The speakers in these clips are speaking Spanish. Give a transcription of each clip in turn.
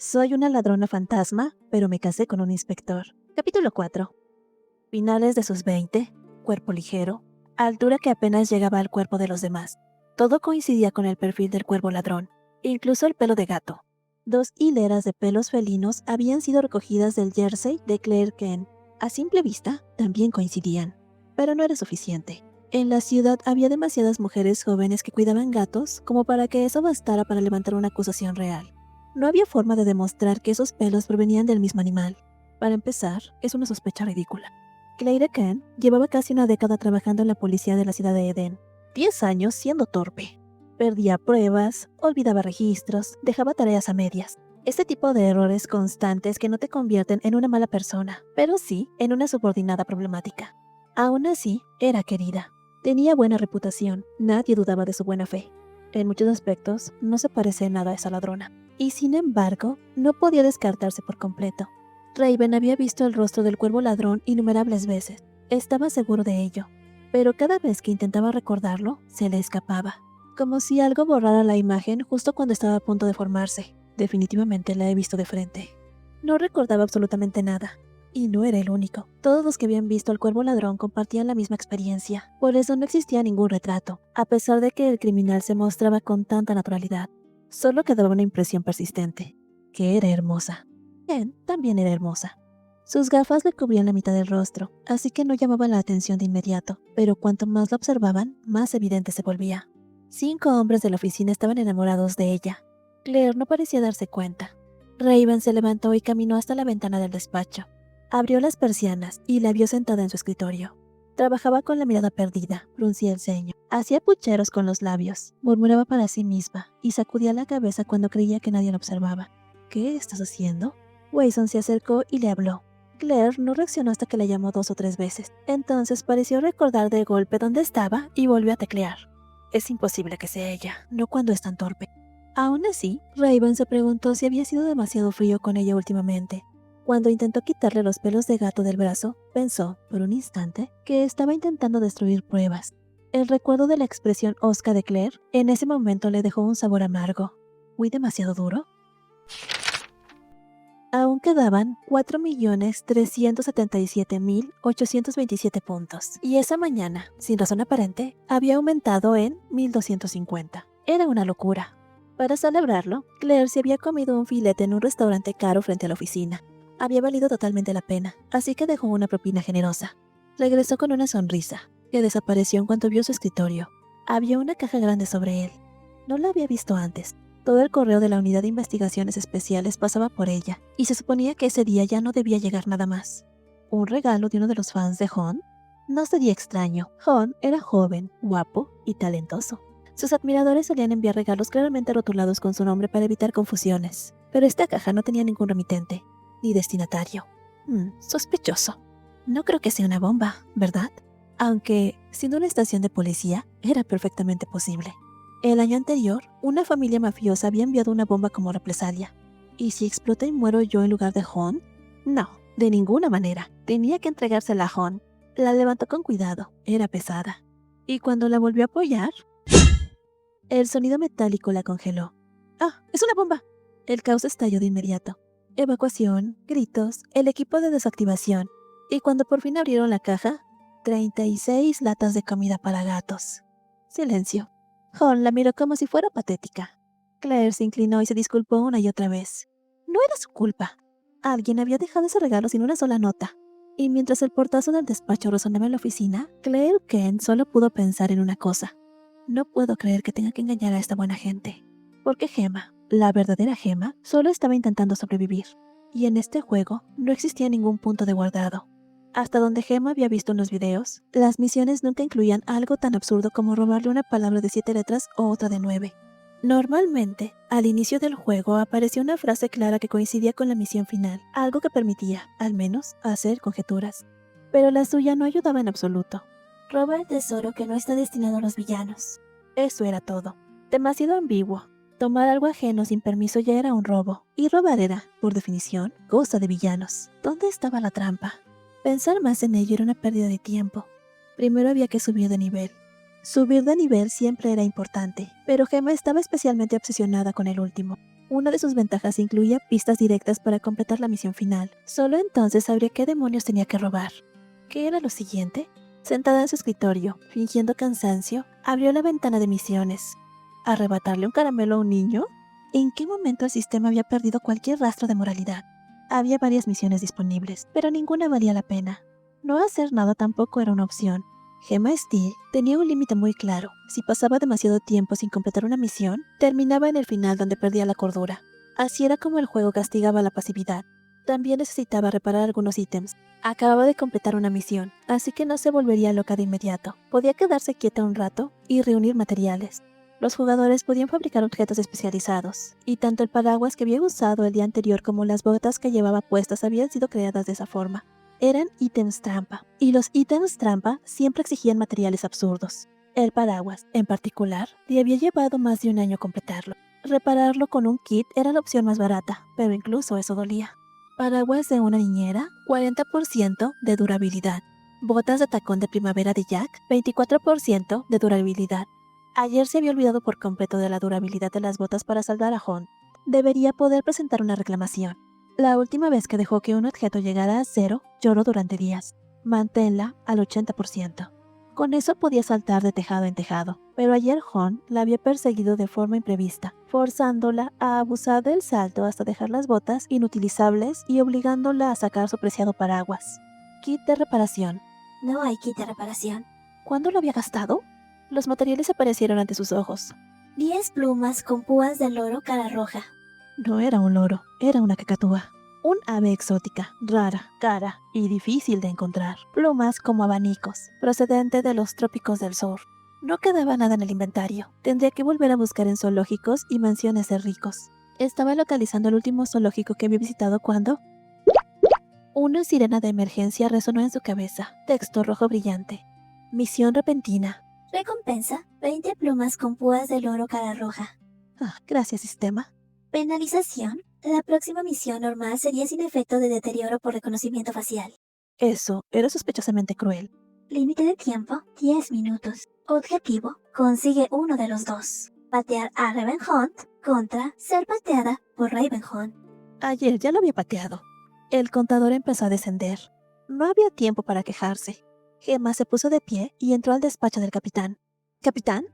Soy una ladrona fantasma, pero me casé con un inspector. Capítulo 4. Finales de sus 20, cuerpo ligero, altura que apenas llegaba al cuerpo de los demás. Todo coincidía con el perfil del cuervo ladrón, incluso el pelo de gato. 2 hileras de pelos felinos habían sido recogidas del jersey de Claire Kane. A simple vista, también coincidían, pero no era suficiente. En la ciudad había demasiadas mujeres jóvenes que cuidaban gatos como para que eso bastara para levantar una acusación real. No había forma de demostrar que esos pelos provenían del mismo animal. Para empezar, es una sospecha ridícula. Claire Kane llevaba casi una década trabajando en la policía de la ciudad de Eden. 10 años siendo torpe. Perdía pruebas, olvidaba registros, dejaba tareas a medias. Este tipo de errores constantes que no te convierten en una mala persona, pero sí en una subordinada problemática. Aún así, era querida. Tenía buena reputación, nadie dudaba de su buena fe. En muchos aspectos, no se parece en nada a esa ladrona. Y sin embargo, no podía descartarse por completo. Raven había visto el rostro del cuervo ladrón innumerables veces. Estaba seguro de ello. Pero cada vez que intentaba recordarlo, se le escapaba. Como si algo borrara la imagen justo cuando estaba a punto de formarse. Definitivamente la he visto de frente. No recordaba absolutamente nada. Y no era el único. Todos los que habían visto al cuervo ladrón compartían la misma experiencia. Por eso no existía ningún retrato, a pesar de que el criminal se mostraba con tanta naturalidad. Solo quedaba una impresión persistente, que era hermosa. Ken también era hermosa. Sus gafas le cubrían la mitad del rostro, así que no llamaba la atención de inmediato, pero cuanto más la observaban, más evidente se volvía. 5 hombres de la oficina estaban enamorados de ella. Claire no parecía darse cuenta. Raven se levantó y caminó hasta la ventana del despacho. Abrió las persianas y la vio sentada en su escritorio. Trabajaba con la mirada perdida, fruncía el ceño, hacía pucheros con los labios, murmuraba para sí misma y sacudía la cabeza cuando creía que nadie la observaba. ¿Qué estás haciendo? Wason se acercó y le habló. Claire no reaccionó hasta que la llamó 2 o 3 veces. Entonces pareció recordar de golpe dónde estaba y volvió a teclear. Es imposible que sea ella, no cuando es tan torpe. Aún así, Raven se preguntó si había sido demasiado frío con ella últimamente. Cuando intentó quitarle los pelos de gato del brazo, pensó, por un instante, que estaba intentando destruir pruebas. El recuerdo de la expresión hosca de Claire en ese momento le dejó un sabor amargo. ¿Fui demasiado duro? Aún quedaban 4.377.827 puntos, y esa mañana, sin razón aparente, había aumentado en 1.250. Era una locura. Para celebrarlo, Claire se había comido un filete en un restaurante caro frente a la oficina. Había valido totalmente la pena, así que dejó una propina generosa. Regresó con una sonrisa, que desapareció en cuanto vio su escritorio. Había una caja grande sobre él. No la había visto antes. Todo el correo de la Unidad de Investigaciones Especiales pasaba por ella, y se suponía que ese día ya no debía llegar nada más. ¿Un regalo de uno de los fans de Hon? No sería extraño. Hon era joven, guapo y talentoso. Sus admiradores solían enviar regalos claramente rotulados con su nombre para evitar confusiones. Pero esta caja no tenía ningún remitente, ni destinatario. Sospechoso. No creo que sea una bomba, ¿verdad? Aunque, siendo una estación de policía, era perfectamente posible. El año anterior, una familia mafiosa había enviado una bomba como represalia. ¿Y si explota y muero yo en lugar de Hon? No, de ninguna manera. Tenía que entregársela a Hon. La levantó con cuidado, era pesada. Y cuando la volvió a apoyar, el sonido metálico la congeló. ¡Ah, es una bomba! El caos estalló de inmediato. Evacuación, gritos, el equipo de desactivación. Y cuando por fin abrieron la caja, 36 latas de comida para gatos. Silencio. Hon la miró como si fuera patética. Claire se inclinó y se disculpó una y otra vez. No era su culpa. Alguien había dejado ese regalo sin una sola nota. Y mientras el portazo del despacho resonaba en la oficina, Claire Kane solo pudo pensar en una cosa. No puedo creer que tenga que engañar a esta buena gente. Porque Gemma, la verdadera Gemma, solo estaba intentando sobrevivir. Y en este juego no existía ningún punto de guardado. Hasta donde Gemma había visto en los videos, las misiones nunca incluían algo tan absurdo como robarle una palabra de 7 letras o otra de 9. Normalmente, al inicio del juego aparecía una frase clara que coincidía con la misión final, algo que permitía, al menos, hacer conjeturas. Pero la suya no ayudaba en absoluto. Roba el tesoro que no está destinado a los villanos. Eso era todo. Demasiado ambiguo. Tomar algo ajeno sin permiso ya era un robo, y robar era, por definición, cosa de villanos. ¿Dónde estaba la trampa? Pensar más en ello era una pérdida de tiempo. Primero había que subir de nivel. Subir de nivel siempre era importante, pero Gemma estaba especialmente obsesionada con el último. Una de sus ventajas incluía pistas directas para completar la misión final. Solo entonces sabría qué demonios tenía que robar. ¿Qué era lo siguiente? Sentada en su escritorio, fingiendo cansancio, abrió la ventana de misiones. ¿Arrebatarle un caramelo a un niño? ¿En qué momento el sistema había perdido cualquier rastro de moralidad? Había varias misiones disponibles, pero ninguna valía la pena. No hacer nada tampoco era una opción. Gemma Steele tenía un límite muy claro. Si pasaba demasiado tiempo sin completar una misión, terminaba en el final donde perdía la cordura. Así era como el juego castigaba la pasividad. También necesitaba reparar algunos ítems. Acababa de completar una misión, así que no se volvería loca de inmediato. Podía quedarse quieta un rato y reunir materiales. Los jugadores podían fabricar objetos especializados, y tanto el paraguas que había usado el día anterior como las botas que llevaba puestas habían sido creadas de esa forma. Eran ítems trampa, y los ítems trampa siempre exigían materiales absurdos. El paraguas, en particular, le había llevado más de un año completarlo. Repararlo con un kit era la opción más barata, pero incluso eso dolía. Paraguas de una niñera, 40% de durabilidad. Botas de tacón de primavera de Jack, 24% de durabilidad. Ayer se había olvidado por completo de la durabilidad de las botas para saldar a Hunt. Debería poder presentar una reclamación. La última vez que dejó que un objeto llegara a 0, lloró durante días. Manténla al 80%. Con eso podía saltar de tejado en tejado, pero ayer Hunt la había perseguido de forma imprevista, forzándola a abusar del salto hasta dejar las botas inutilizables y obligándola a sacar su preciado paraguas. Kit de reparación. No hay kit de reparación. ¿Cuándo lo había gastado? Los materiales aparecieron ante sus ojos. 10 plumas con púas de loro cara roja. No era un loro, era una cacatúa. Un ave exótica, rara, cara y difícil de encontrar. Plumas como abanicos, procedente de los trópicos del sur. No quedaba nada en el inventario. Tendría que volver a buscar en zoológicos y mansiones de ricos. Estaba localizando el último zoológico que había visitado cuando... Una sirena de emergencia resonó en su cabeza. Texto rojo brillante. Misión repentina. Recompensa: 20 plumas con púas de loro cara roja. Gracias, sistema. Penalización: la próxima misión normal sería sin efecto de deterioro por reconocimiento facial. Eso era sospechosamente cruel. Límite de tiempo: 10 minutos. Objetivo: consigue uno de los dos. Patear a Ravenhunt contra ser pateada por Ravenhunt. Ayer ya lo había pateado. El contador empezó a descender. No había tiempo para quejarse. Gemma se puso de pie y entró al despacho del capitán. ¿Capitán?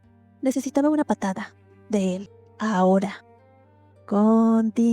Necesitaba una patada. De él. Ahora. Continuará.